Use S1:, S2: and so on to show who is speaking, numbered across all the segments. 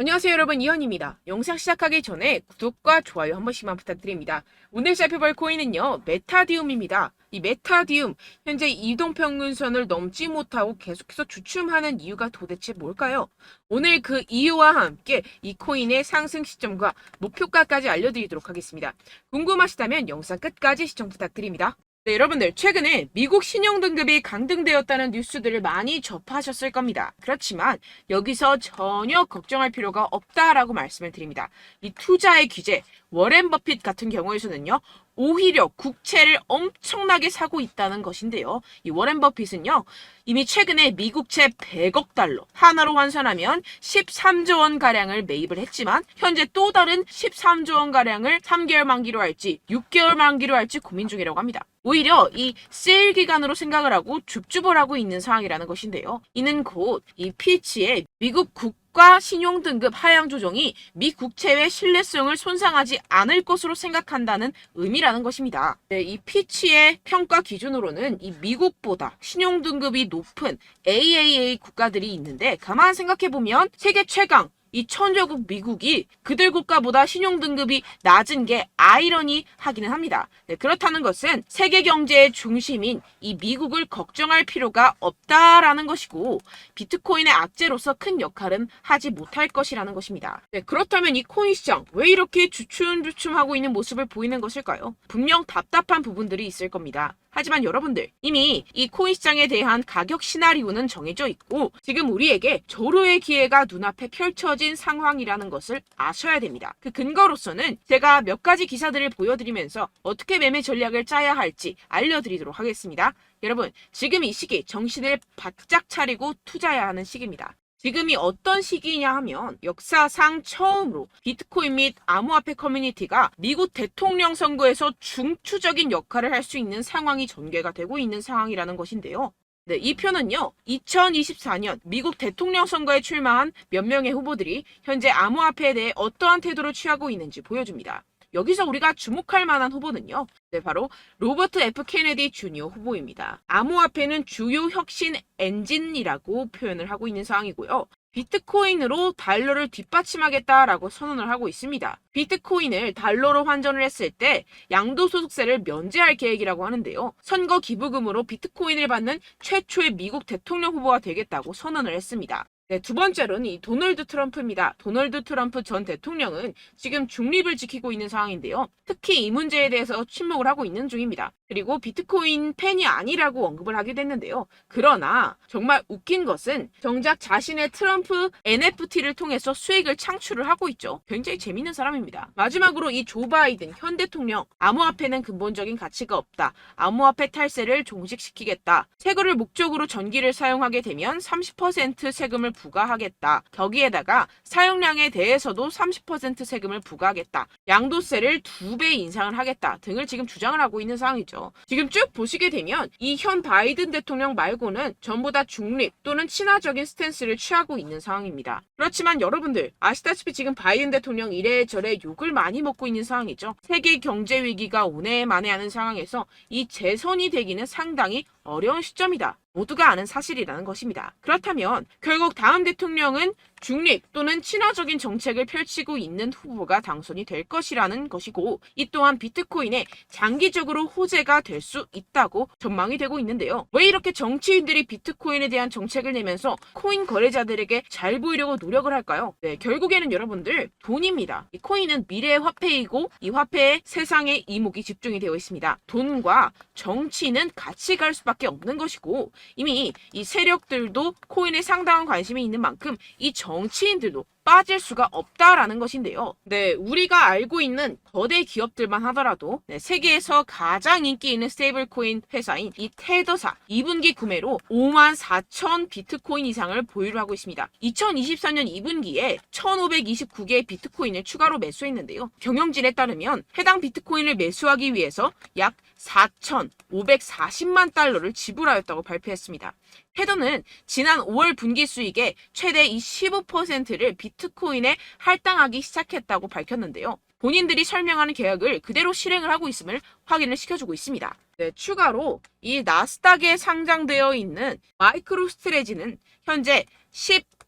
S1: 안녕하세요 여러분, 이현입니다. 영상 시작하기 전에 구독과 좋아요 한 번씩만 부탁드립니다. 오늘 살펴볼 코인은요, 메타디움입니다. 이 메타디움, 현재 이동평균선을 넘지 못하고 계속해서 주춤하는 이유가 도대체 뭘까요? 오늘 그 이유와 함께 이 코인의 상승 시점과 목표가까지 알려드리도록 하겠습니다. 궁금하시다면 영상 끝까지 시청 부탁드립니다. 네, 여러분들 최근에 미국 신용등급이 강등되었다는 뉴스들을 많이 접하셨을 겁니다. 그렇지만 여기서 전혀 걱정할 필요가 없다라고 말씀을 드립니다. 이 투자의 규제, 워렌 버핏 같은 경우에서는요, 오히려 국채를 엄청나게 사고 있다는 것인데요. 이 워렌 버핏은요, 이미 최근에 미국채 100억 달러, 하나로 환산하면 13조 원 가량을 매입을 했지만 현재 또 다른 13조 원 가량을 3개월 만기로 할지 6개월 만기로 할지 고민 중이라고 합니다. 오히려 이 세일 기간으로 생각을 하고 줍줍을 하고 있는 상황이라는 것인데요. 이는 곧 이 피치의 미국 국가 신용등급 하향 조정이 미 국채의 신뢰성을 손상하지 않을 것으로 생각한다는 의미라는 것입니다. 네, 이 피치의 평가 기준으로는 이 미국보다 신용등급이 높은 AAA 국가들이 있는데, 가만 생각해보면 세계 최강 이 천조국 미국이 그들 국가보다 신용등급이 낮은 게 아이러니하기는 합니다. 네, 그렇다는 것은 세계 경제의 중심인 이 미국을 걱정할 필요가 없다라는 것이고, 비트코인의 악재로서 큰 역할은 하지 못할 것이라는 것입니다. 네, 그렇다면 이 코인 시장 왜 이렇게 주춤주춤하고 있는 모습을 보이는 것일까요? 분명 답답한 부분들이 있을 겁니다. 하지만 여러분들, 이미 이 코인 시장에 대한 가격 시나리오는 정해져 있고 지금 우리에게 절호의 기회가 눈앞에 펼쳐진 상황이라는 것을 아셔야 됩니다. 그 근거로서는 제가 몇 가지 기사들을 보여드리면서 어떻게 매매 전략을 짜야 할지 알려드리도록 하겠습니다. 여러분, 지금 이 시기 정신을 바짝 차리고 투자해야 하는 시기입니다. 지금이 어떤 시기냐 하면 역사상 처음으로 비트코인 및 암호화폐 커뮤니티가 미국 대통령 선거에서 중추적인 역할을 할 수 있는 상황이 전개가 되고 있는 상황이라는 것인데요. 네, 이 표는요, 2024년 미국 대통령 선거에 출마한 몇 명의 후보들이 현재 암호화폐에 대해 어떠한 태도를 취하고 있는지 보여줍니다. 여기서 우리가 주목할 만한 후보는요, 네, 바로 로버트 F 케네디 주니어 후보입니다. 암호화폐는 주요 혁신 엔진이라고 표현을 하고 있는 상황이고요. 비트코인으로 달러를 뒷받침하겠다라고 선언을 하고 있습니다. 비트코인을 달러로 환전을 했을 때 양도소득세를 면제할 계획이라고 하는데요. 선거 기부금으로 비트코인을 받는 최초의 미국 대통령 후보가 되겠다고 선언을 했습니다. 네, 두 번째로는 이 도널드 트럼프입니다. 도널드 트럼프 전 대통령은 지금 중립을 지키고 있는 상황인데요. 특히 이 문제에 대해서 침묵을 하고 있는 중입니다. 그리고 비트코인 팬이 아니라고 언급을 하기도 했는데요. 그러나 정말 웃긴 것은 정작 자신의 트럼프 NFT를 통해서 수익을 창출을 하고 있죠. 굉장히 재밌는 사람입니다. 마지막으로 이 조 바이든 현 대통령, 암호화폐는 근본적인 가치가 없다. 암호화폐 탈세를 종식시키겠다. 세금을 목적으로 전기를 사용하게 되면 30% 세금을 부과하겠다. 거기에다가 사용량에 대해서도 30% 세금을 부과하겠다. 양도세를 2배 인상을 하겠다 등을 지금 주장을 하고 있는 상황이죠. 지금 쭉 보시게 되면 이 현 바이든 대통령 말고는 전부 다 중립 또는 친화적인 스탠스를 취하고 있는 상황입니다. 그렇지만 여러분들 아시다시피 지금 바이든 대통령 이래저래 욕을 많이 먹고 있는 상황이죠. 세계 경제 위기가 오네 만에 하는 상황에서 이 재선이 되기는 상당히 어려운 시점이다. 모두가 아는 사실이라는 것입니다. 그렇다면 결국 다음 대통령은 중립 또는 친화적인 정책을 펼치고 있는 후보가 당선이 될 것이라는 것이고, 이 또한 비트코인에 장기적으로 호재가 될 수 있다고 전망이 되고 있는데요. 왜 이렇게 정치인들이 비트코인에 대한 정책을 내면서 코인 거래자들에게 잘 보이려고 노력을 할까요? 네, 결국에는 여러분들 돈입니다. 이 코인은 미래의 화폐이고 이 화폐에 세상의 이목이 집중이 되어 있습니다. 돈과 정치는 같이 갈 수밖에 없는 것이고, 이미 이 세력들도 코인에 상당한 관심이 있는 만큼 이 정치인들도 빠질 수가 없다라는 것인데요. 네, 우리가 알고 있는 거대 기업들만 하더라도 세계에서 가장 인기 있는 스테이블 코인 회사인 이 테더사 2분기 구매로 54,000 비트코인 이상을 보유를 하고 있습니다. 2024년 2분기에 1,529개의 비트코인을 추가로 매수했는데요. 경영진에 따르면 해당 비트코인을 매수하기 위해서 약 4,540만 달러를 지불하였다고 발표했습니다. 테더는 지난 5월 분기 수익의 최대 15%를 비트코인에 할당하기 시작했다고 밝혔는데요. 본인들이 설명하는 계약을 그대로 실행을 하고 있음을 확인을 시켜주고 있습니다. 네, 추가로 이 나스닥에 상장되어 있는 마이크로스트레지는 현재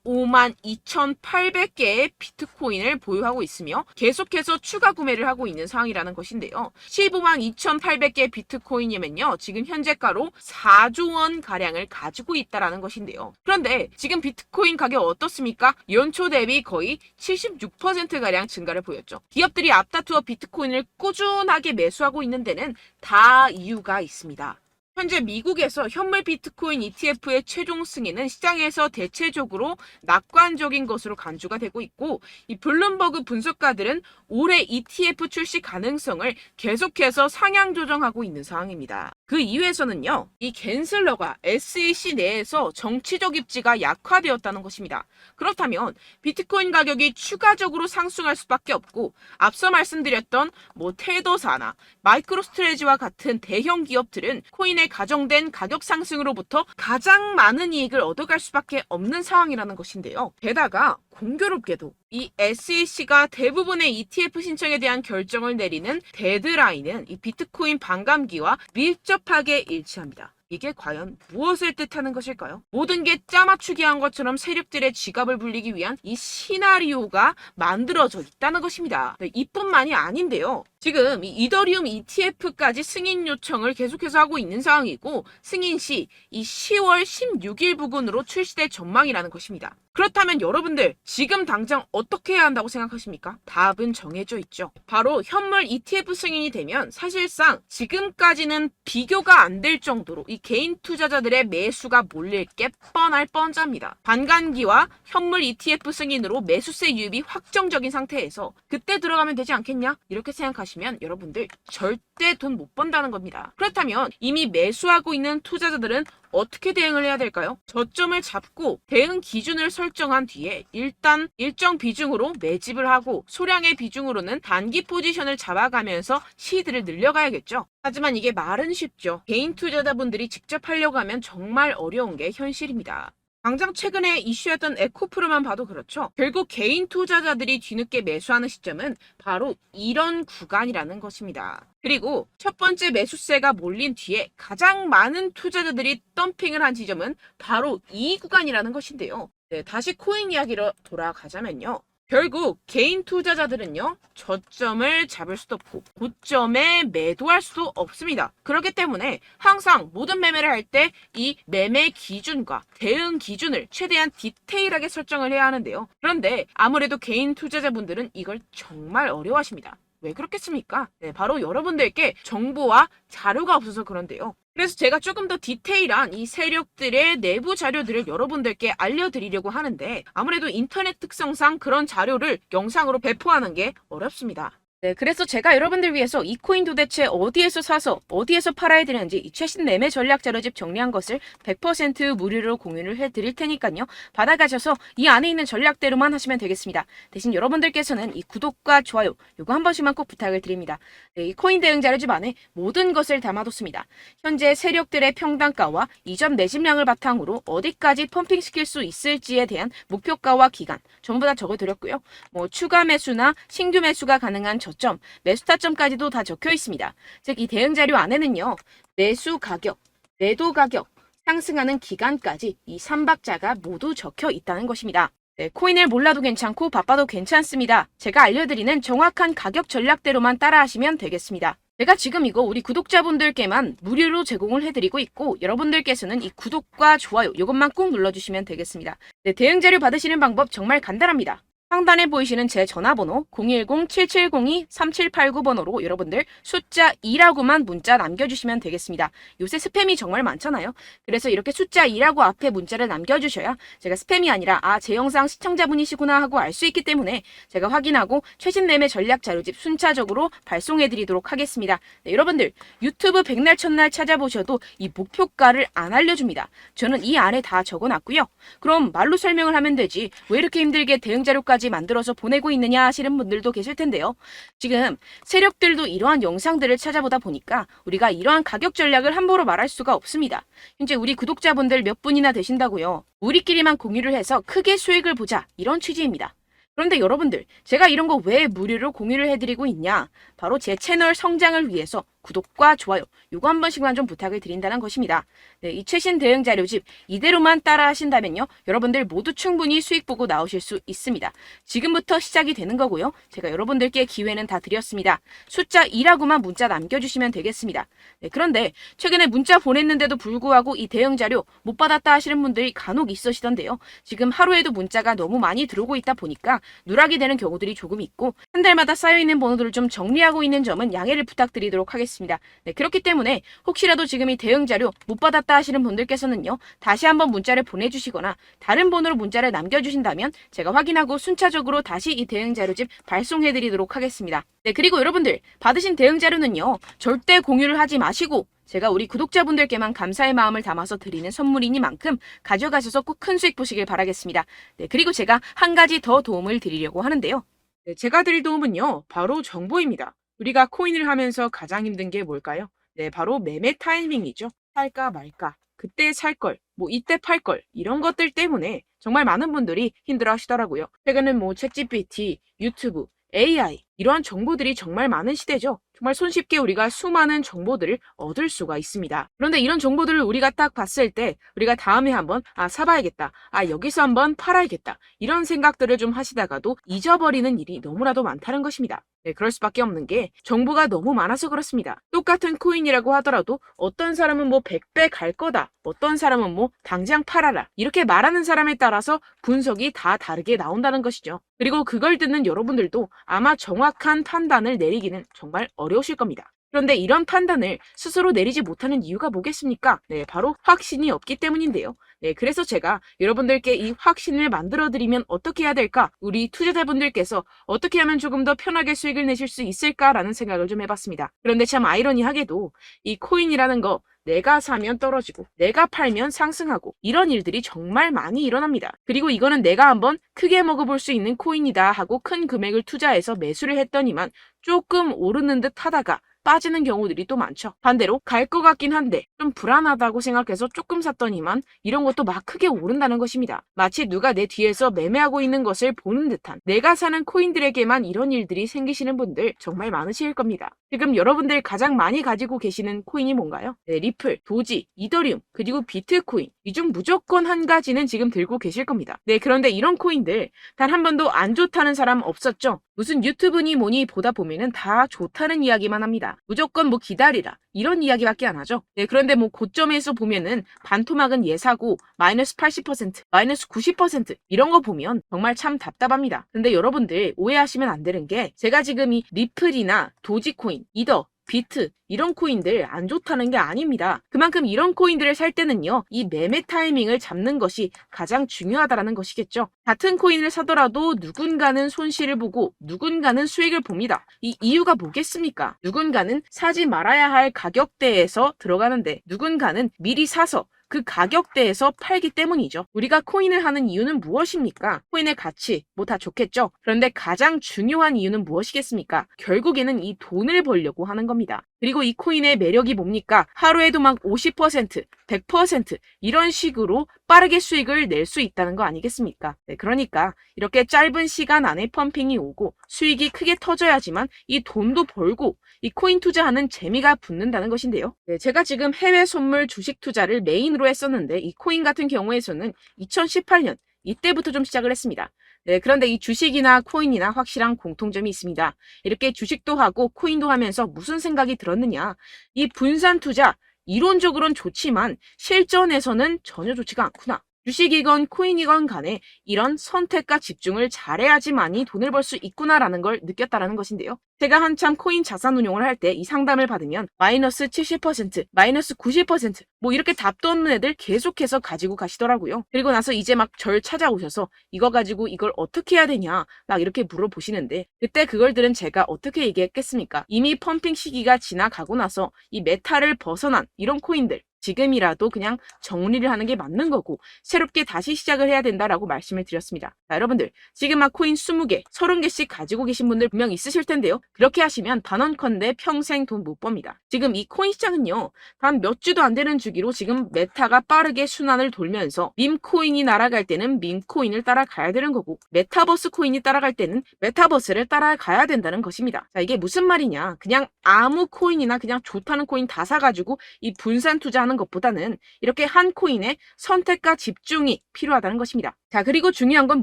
S1: 152,800개의 비트코인을 보유하고 있으며 계속해서 추가 구매를 하고 있는 상황이라는 것인데요. 152,800개 비트코인이면요, 지금 현재가로 4조 원 가량을 가지고 있다라는 것인데요. 그런데 지금 비트코인 가격 어떻습니까? 연초 대비 거의 76% 가량 증가를 보였죠. 기업들이 앞다투어 비트코인을 꾸준하게 매수하고 있는 데는 다 이유가 있습니다. 현재 미국에서 현물 비트코인 ETF의 최종 승인은 시장에서 대체적으로 낙관적인 것으로 간주가 되고 있고, 이 블룸버그 분석가들은 올해 ETF 출시 가능성을 계속해서 상향 조정하고 있는 상황입니다. 그 이유에서는요, 이 갠슬러가 SEC 내에서 정치적 입지가 약화되었다는 것입니다. 그렇다면 비트코인 가격이 추가적으로 상승할 수밖에 없고, 앞서 말씀드렸던 테더사나 마이크로스트레지와 같은 대형 기업들은 코인에 가정된 가격 상승으로부터 가장 많은 이익을 얻어갈 수밖에 없는 상황이라는 것인데요. 게다가 공교롭게도 이 SEC가 대부분의 ETF 신청에 대한 결정을 내리는 데드라인은 이 비트코인 반감기와 밀접하게 일치합니다. 이게 과연 무엇을 뜻하는 것일까요? 모든 게 짜맞추기 한 것처럼 세력들의 지갑을 불리기 위한 이 시나리오가 만들어져 있다는 것입니다. 네, 이뿐만이 아닌데요. 지금 이 이더리움 ETF까지 승인 요청을 계속해서 하고 있는 상황이고, 승인 시 이 10월 16일 부근으로 출시될 전망이라는 것입니다. 그렇다면 여러분들 지금 당장 어떻게 해야 한다고 생각하십니까? 답은 정해져 있죠. 바로 현물 ETF 승인이 되면 사실상 지금까지는 비교가 안 될 정도로 이 개인 투자자들의 매수가 몰릴 게 뻔할 뻔잡니다. 반감기와 현물 ETF 승인으로 매수세 유입이 확정적인 상태에서 그때 들어가면 되지 않겠냐? 이렇게 생각하시면 여러분들 절대 돈 못 번다는 겁니다. 그렇다면 이미 매수하고 있는 투자자들은 어떻게 대응을 해야 될까요? 저점을 잡고 대응 기준을 설정한 뒤에 일단 일정 비중으로 매집을 하고 소량의 비중으로는 단기 포지션을 잡아가면서 시드를 늘려가야겠죠. 하지만 이게 말은 쉽죠. 개인 투자자분들이 직접 하려고 하면 정말 어려운 게 현실입니다. 당장 최근에 이슈였던 에코프로만 봐도 그렇죠. 결국 개인 투자자들이 뒤늦게 매수하는 시점은 바로 이런 구간이라는 것입니다. 그리고 첫 번째 매수세가 몰린 뒤에 가장 많은 투자자들이 덤핑을 한 지점은 바로 이 구간이라는 것인데요. 네, 다시 코인 이야기로 돌아가자면요. 결국 개인 투자자들은요, 저점을 잡을 수도 없고 고점에 매도할 수도 없습니다. 그렇기 때문에 항상 모든 매매를 할 때 이 매매 기준과 대응 기준을 최대한 디테일하게 설정을 해야 하는데요. 그런데 아무래도 개인 투자자분들은 이걸 정말 어려워하십니다. 왜 그렇겠습니까? 네, 바로 여러분들께 정보와 자료가 없어서 그런데요. 그래서 제가 조금 더 디테일한 이 세력들의 내부 자료들을 여러분들께 알려드리려고 하는데, 아무래도 인터넷 특성상 그런 자료를 영상으로 배포하는 게 어렵습니다. 네, 그래서 제가 여러분들 위해서 이 코인 도대체 어디에서 사서 어디에서 팔아야 되는지 이 최신 매매 전략 자료집 정리한 것을 100% 무료로 공유를 해드릴 테니까요. 받아가셔서 이 안에 있는 전략대로만 하시면 되겠습니다. 대신 여러분들께서는 이 구독과 좋아요 요거 한 번씩만 꼭 부탁을 드립니다. 네, 이 코인 대응 자료집 안에 모든 것을 담아뒀습니다. 현재 세력들의 평단가와 이전 매집량을 바탕으로 어디까지 펌핑시킬 수 있을지에 대한 목표가와 기간 전부 다 적어드렸고요. 추가 매수나 신규 매수가 가능한 저점, 매수 타점까지도 다 적혀 있습니다. 즉, 이 대응 자료 안에는요, 매수 가격, 매도 가격, 상승하는 기간까지 이 3박자가 모두 적혀 있다는 것입니다. 네, 코인을 몰라도 괜찮고 바빠도 괜찮습니다. 제가 알려드리는 정확한 가격 전략대로만 따라하시면 되겠습니다. 제가 지금 이거 우리 구독자분들께만 무료로 제공을 해드리고 있고, 여러분들께서는 이 구독과 좋아요 이것만 꼭 눌러주시면 되겠습니다. 네, 대응 자료 받으시는 방법 정말 간단합니다. 상단에 보이시는 제 전화번호 010-7702-3789번호로 여러분들 숫자 2라고만 문자 남겨주시면 되겠습니다. 요새 스팸이 정말 많잖아요. 그래서 이렇게 숫자 2라고 앞에 문자를 남겨주셔야 제가 스팸이 아니라 제 영상 시청자분이시구나 하고 알 수 있기 때문에 제가 확인하고 최신 매매 전략 자료집 순차적으로 발송해드리도록 하겠습니다. 네, 여러분들 유튜브 백날 첫날 찾아보셔도 이 목표가를 안 알려줍니다. 저는 이 안에 다 적어놨고요. 그럼 말로 설명을 하면 되지 왜 이렇게 힘들게 대응 자료까지 만들어서 보내고 있느냐 하시는 분들도 계실 텐데요. 지금 세력들도 이러한 영상들을 찾아보다 보니까 우리가 이러한 가격 전략을 함부로 말할 수가 없습니다. 현재 우리 구독자분들 몇 분이나 되신다고요. 우리끼리만 공유를 해서 크게 수익을 보자 이런 취지입니다. 그런데 여러분들 제가 이런 거 왜 무료로 공유를 해드리고 있냐? 바로 제 채널 성장을 위해서 구독과 좋아요 요거 한 번씩만 좀 부탁을 드린다는 것입니다. 네, 이 최신 대응 자료집 이대로만 따라 하신다면요. 여러분들 모두 충분히 수익 보고 나오실 수 있습니다. 지금부터 시작이 되는 거고요. 제가 여러분들께 기회는 다 드렸습니다. 숫자 2라고만 문자 남겨주시면 되겠습니다. 네, 그런데 최근에 문자 보냈는데도 불구하고 이 대응 자료 못 받았다 하시는 분들이 간혹 있으시던데요. 지금 하루에도 문자가 너무 많이 들어오고 있다 보니까 누락이 되는 경우들이 조금 있고 한 달마다 쌓여있는 번호들을 좀 정리하고 있는 점은 양해를 부탁드리도록 하겠습니다. 네, 그렇기 때문에 혹시라도 지금 이 대응 자료 못 받았다 하시는 분들께서는요. 다시 한번 문자를 보내주시거나 다른 번호로 문자를 남겨주신다면 제가 확인하고 순차적으로 다시 이 대응 자료집 발송해드리도록 하겠습니다. 네, 그리고 여러분들 받으신 대응 자료는요. 절대 공유를 하지 마시고 제가 우리 구독자분들께만 감사의 마음을 담아서 드리는 선물이니만큼 가져가셔서 꼭 큰 수익 보시길 바라겠습니다. 네, 그리고 제가 한 가지 더 도움을 드리려고 하는데요. 네, 제가 드릴 도움은요. 바로 정보입니다. 우리가 코인을 하면서 가장 힘든 게 뭘까요? 네, 바로 매매 타이밍이죠. 살까 말까, 그때 살 걸, 뭐 이때 팔 걸, 이런 것들 때문에 정말 많은 분들이 힘들어 하시더라고요. 최근은 뭐 챗GPT, 유튜브, AI 이러한 정보들이 정말 많은 시대죠. 정말 손쉽게 우리가 수많은 정보들을 얻을 수가 있습니다. 그런데 이런 정보들을 우리가 딱 봤을 때 우리가 다음에 한번 사봐야겠다. 여기서 한번 팔아야겠다. 이런 생각들을 좀 하시다가도 잊어버리는 일이 너무나도 많다는 것입니다. 네, 그럴 수밖에 없는 게 정보가 너무 많아서 그렇습니다. 똑같은 코인이라고 하더라도 어떤 사람은 뭐 100배 갈 거다. 어떤 사람은 뭐 당장 팔아라. 이렇게 말하는 사람에 따라서 분석이 다 다르게 나온다는 것이죠. 그리고 그걸 듣는 여러분들도 아마 정확한 판단을 내리기는 정말 어려우실 겁니다. 그런데 이런 판단을 스스로 내리지 못하는 이유가 뭐겠습니까? 네, 바로 확신이 없기 때문인데요. 네, 그래서 제가 여러분들께 이 확신을 만들어드리면 어떻게 해야 될까? 우리 투자자분들께서 어떻게 하면 조금 더 편하게 수익을 내실 수 있을까라는 생각을 좀 해봤습니다. 그런데 참 아이러니하게도 이 코인이라는 거 내가 사면 떨어지고 내가 팔면 상승하고 이런 일들이 정말 많이 일어납니다. 그리고 이거는 내가 한번 크게 먹어볼 수 있는 코인이다 하고 큰 금액을 투자해서 매수를 했더니만 조금 오르는 듯 하다가 빠지는 경우들이 또 많죠. 반대로 갈 것 같긴 한데 좀 불안하다고 생각해서 조금 샀더니만 이런 것도 막 크게 오른다는 것입니다. 마치 누가 내 뒤에서 매매하고 있는 것을 보는 듯한 내가 사는 코인들에게만 이런 일들이 생기시는 분들 정말 많으실 겁니다. 지금 여러분들 가장 많이 가지고 계시는 코인이 뭔가요? 네, 리플, 도지, 이더리움, 그리고 비트코인 이 중 무조건 한 가지는 지금 들고 계실 겁니다. 네, 그런데 이런 코인들 단 한 번도 안 좋다는 사람 없었죠? 무슨 유튜브니 뭐니 보다 보면은 다 좋다는 이야기만 합니다. 무조건 뭐 기다리라 이런 이야기밖에 안 하죠. 네, 그런데 뭐 고점에서 보면은 반토막은 예사고 마이너스 80%, 마이너스 90% 이런 거 보면 정말 참 답답합니다. 근데 여러분들 오해하시면 안 되는 게 제가 지금 이 리플이나 도지코인, 이더, 비트 이런 코인들 안 좋다는 게 아닙니다. 그만큼 이런 코인들을 살 때는요. 이 매매 타이밍을 잡는 것이 가장 중요하다는 것이겠죠. 같은 코인을 사더라도 누군가는 손실을 보고 누군가는 수익을 봅니다. 이 이유가 뭐겠습니까? 누군가는 사지 말아야 할 가격대에서 들어가는데 누군가는 미리 사서 그 가격대에서 팔기 때문이죠. 우리가 코인을 하는 이유는 무엇입니까? 코인의 가치, 뭐 다 좋겠죠? 그런데 가장 중요한 이유는 무엇이겠습니까? 결국에는 이 돈을 벌려고 하는 겁니다. 그리고 이 코인의 매력이 뭡니까? 하루에도 막 50%, 100% 이런 식으로 빠르게 수익을 낼 수 있다는 거 아니겠습니까? 네, 그러니까 이렇게 짧은 시간 안에 펌핑이 오고 수익이 크게 터져야지만 이 돈도 벌고 이 코인 투자하는 재미가 붙는다는 것인데요. 네, 제가 지금 해외 선물 주식 투자를 메인으로 했었는데 이 코인 같은 경우에서는 2018년 이때부터 좀 시작을 했습니다. 네, 그런데 이 주식이나 코인이나 확실한 공통점이 있습니다. 이렇게 주식도 하고 코인도 하면서 무슨 생각이 들었느냐. 이 분산 투자, 이론적으로는 좋지만 실전에서는 전혀 좋지가 않구나. 주식이건 코인이건 간에 이런 선택과 집중을 잘해야지만이 돈을 벌 수 있구나라는 걸 느꼈다라는 것인데요. 제가 한참 코인 자산 운용을 할 때 이 상담을 받으면 마이너스 70%, 마이너스 90%, 뭐 이렇게 답도 없는 애들 계속해서 가지고 가시더라고요. 그리고 나서 이제 막 절 찾아오셔서 이거 가지고 이걸 어떻게 해야 되냐 막 이렇게 물어보시는데 그때 그걸 들은 제가 어떻게 얘기했겠습니까? 이미 펌핑 시기가 지나가고 나서 이 메타를 벗어난 이런 코인들 지금이라도 그냥 정리를 하는 게 맞는 거고 새롭게 다시 시작을 해야 된다라고 말씀을 드렸습니다. 자, 여러분들 지금 막 코인 20개, 30개씩 가지고 계신 분들 분명 있으실 텐데요. 그렇게 하시면 단언컨대 평생 돈 못 법니다. 지금 이 코인 시장은요. 단 몇 주도 안 되는 주기로 지금 메타가 빠르게 순환을 돌면서 밈코인이 날아갈 때는 밈코인을 따라가야 되는 거고 메타버스 코인이 따라갈 때는 메타버스를 따라가야 된다는 것입니다. 자, 이게 무슨 말이냐. 그냥 아무 코인이나 그냥 좋다는 코인 다 사가지고 이 분산 투자하는 것보다는 이렇게 한 코인에 선택과 집중이 필요하다는 것입니다. 자, 그리고 중요한 건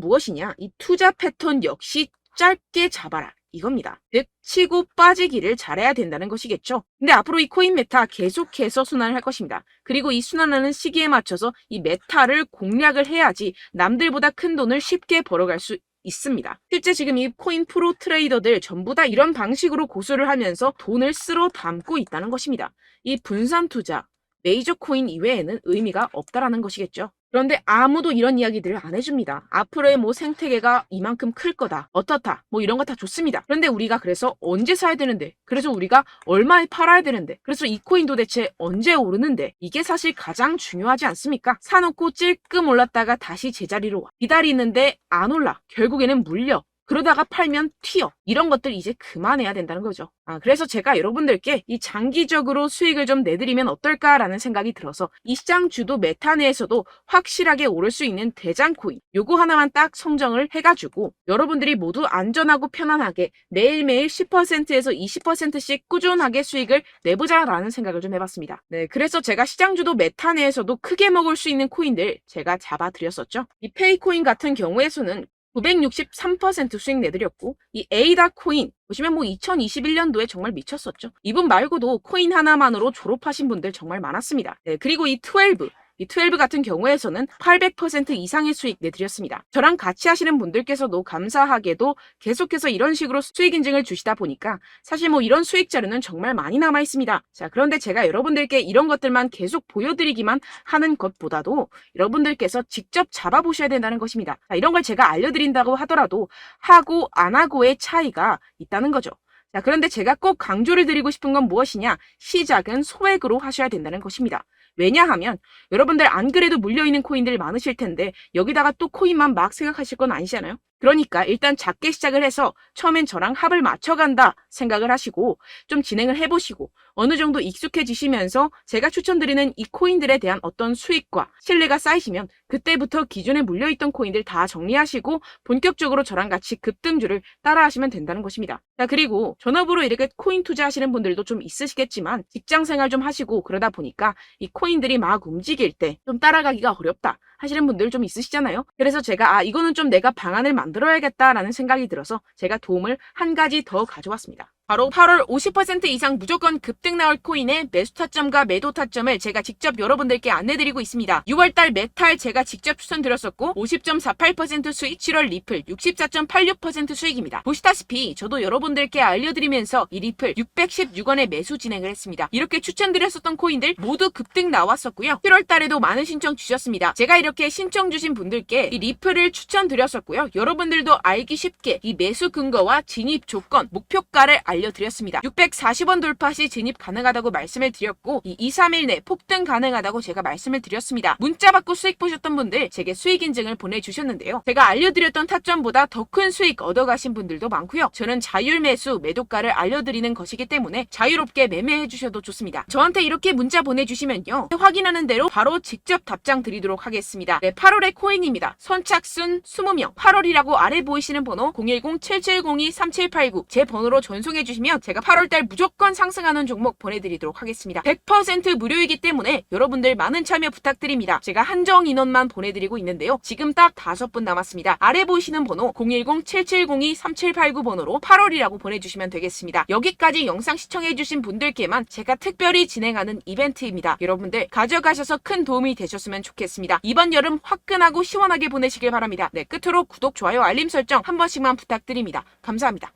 S1: 무엇이냐. 이 투자 패턴 역시 짧게 잡아라. 이겁니다. 즉 치고 빠지기를 잘해야 된다는 것이겠죠. 근데 앞으로 이 코인 메타 계속해서 순환을 할 것입니다. 그리고 이 순환하는 시기에 맞춰서 이 메타를 공략을 해야지 남들보다 큰 돈을 쉽게 벌어갈 수 있습니다. 실제 지금 이 코인 프로 트레이더들 전부 다 이런 방식으로 고수를 하면서 돈을 쓸어 담고 있다는 것입니다. 이 분산 투자, 메이저 코인 이외에는 의미가 없다라는 것이겠죠. 그런데 아무도 이런 이야기들을 안 해줍니다. 앞으로의 뭐 생태계가 이만큼 클 거다. 어떻다. 뭐 이런 거 다 좋습니다. 그런데 우리가 그래서 언제 사야 되는데? 그래서 우리가 얼마에 팔아야 되는데? 그래서 이 코인도 대체 언제 오르는데? 이게 사실 가장 중요하지 않습니까? 사놓고 찔끔 올랐다가 다시 제자리로 와. 기다리는데 안 올라. 결국에는 물려. 그러다가 팔면 튀어. 이런 것들 이제 그만해야 된다는 거죠. 그래서 제가 여러분들께 이 장기적으로 수익을 좀 내드리면 어떨까라는 생각이 들어서 이 시장 주도 메타 내에서도 확실하게 오를 수 있는 대장 코인 요거 하나만 딱 선정을 해가지고 여러분들이 모두 안전하고 편안하게 매일매일 10%에서 20%씩 꾸준하게 수익을 내보자라는 생각을 좀 해봤습니다. 네, 그래서 제가 시장 주도 메타 내에서도 크게 먹을 수 있는 코인들 제가 잡아드렸었죠. 이 페이코인 같은 경우에서는 963% 수익 내드렸고 이 에이다 코인 보시면 뭐 2021년도에 정말 미쳤었죠. 이분 말고도 코인 하나만으로 졸업하신 분들 정말 많았습니다. 네, 그리고 이 12 같은 경우에서는 800% 이상의 수익 내드렸습니다. 저랑 같이 하시는 분들께서도 감사하게도 계속해서 이런 식으로 수익 인증을 주시다 보니까 사실 뭐 이런 수익 자료는 정말 많이 남아 있습니다. 자, 그런데 제가 여러분들께 이런 것들만 계속 보여드리기만 하는 것보다도 여러분들께서 직접 잡아보셔야 된다는 것입니다. 자, 이런 걸 제가 알려드린다고 하더라도 하고 안 하고의 차이가 있다는 거죠. 자, 그런데 제가 꼭 강조를 드리고 싶은 건 무엇이냐? 시작은 소액으로 하셔야 된다는 것입니다. 왜냐하면 여러분들 안 그래도 물려있는 코인들 많으실 텐데 여기다가 또 코인만 막 생각하실 건 아니잖아요. 그러니까 일단 작게 시작을 해서 처음엔 저랑 합을 맞춰간다 생각을 하시고 좀 진행을 해보시고 어느 정도 익숙해지시면서 제가 추천드리는 이 코인들에 대한 어떤 수익과 신뢰가 쌓이시면 그때부터 기존에 물려있던 코인들 다 정리하시고 본격적으로 저랑 같이 급등주를 따라하시면 된다는 것입니다. 자, 그리고 전업으로 이렇게 코인 투자하시는 분들도 좀 있으시겠지만 직장생활 좀 하시고 그러다 보니까 이 코인들이 막 움직일 때 좀 따라가기가 어렵다 하시는 분들 좀 있으시잖아요. 그래서 제가 이거는 좀 내가 방안을 만들어야겠다라는 생각이 들어서 제가 도움을 한 가지 더 가져왔습니다. 바로 8월 50% 이상 무조건 급등 나올 코인의 매수 타점과 매도 타점을 제가 직접 여러분들께 안내드리고 있습니다. 6월달 메탈 제가 직접 추천드렸었고 50.48% 수익, 7월 리플 64.86% 수익입니다. 보시다시피 저도 여러분들께 알려드리면서 이 리플 616원에 매수 진행을 했습니다. 이렇게 추천드렸었던 코인들 모두 급등 나왔었고요. 7월달에도 많은 신청 주셨습니다. 제가 이렇게 신청 주신 분들께 이 리플을 추천드렸었고요. 여러분들도 알기 쉽게 이 매수 근거와 진입 조건, 목표가를 알려드렸습니다. 640원 돌파 시 진입 가능하다고 말씀을 드렸고 이 2-3일 내 폭등 가능하다고 제가 말씀을 드렸습니다. 문자 받고 수익 보셨던 분들 제게 수익 인증을 보내주셨는데요. 제가 알려드렸던 타점보다 더 큰 수익 얻어가신 분들도 많고요. 저는 자율 매수 매도가를 알려드리는 것이기 때문에 자유롭게 매매해 주셔도 좋습니다. 저한테 이렇게 문자 보내주시면요. 확인하는 대로 바로 직접 답장 드리도록 하겠습니다. 네, 8월의 코인입니다. 선착순 20명 8월이라고 아래 보이시는 번호 010-7702-3789 제 번호로 전송해 주시면 제가 8월달 무조건 상승하는 종목 보내드리도록 하겠습니다. 100% 무료이기 때문에 여러분들 많은 참여 부탁드립니다. 제가 한정 인원만 보내드리고 있는데요. 지금 딱 5분 남았습니다. 아래 보이시는 번호 010-7702-3789 번호로 8월이라고 보내주시면 되겠습니다. 여기까지 영상 시청해주신 분들께만 제가 특별히 진행하는 이벤트입니다. 여러분들 가져가셔서 큰 도움이 되셨으면 좋겠습니다. 이번 여름 화끈하고 시원하게 보내시길 바랍니다. 네, 끝으로 구독, 좋아요, 알림 설정 한 번씩만 부탁드립니다. 감사합니다.